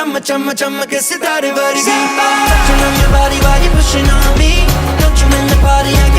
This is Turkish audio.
chumma chumma chumma ke sitare vargi. Touching on your body while you're pushing on me. Don't you in the party? I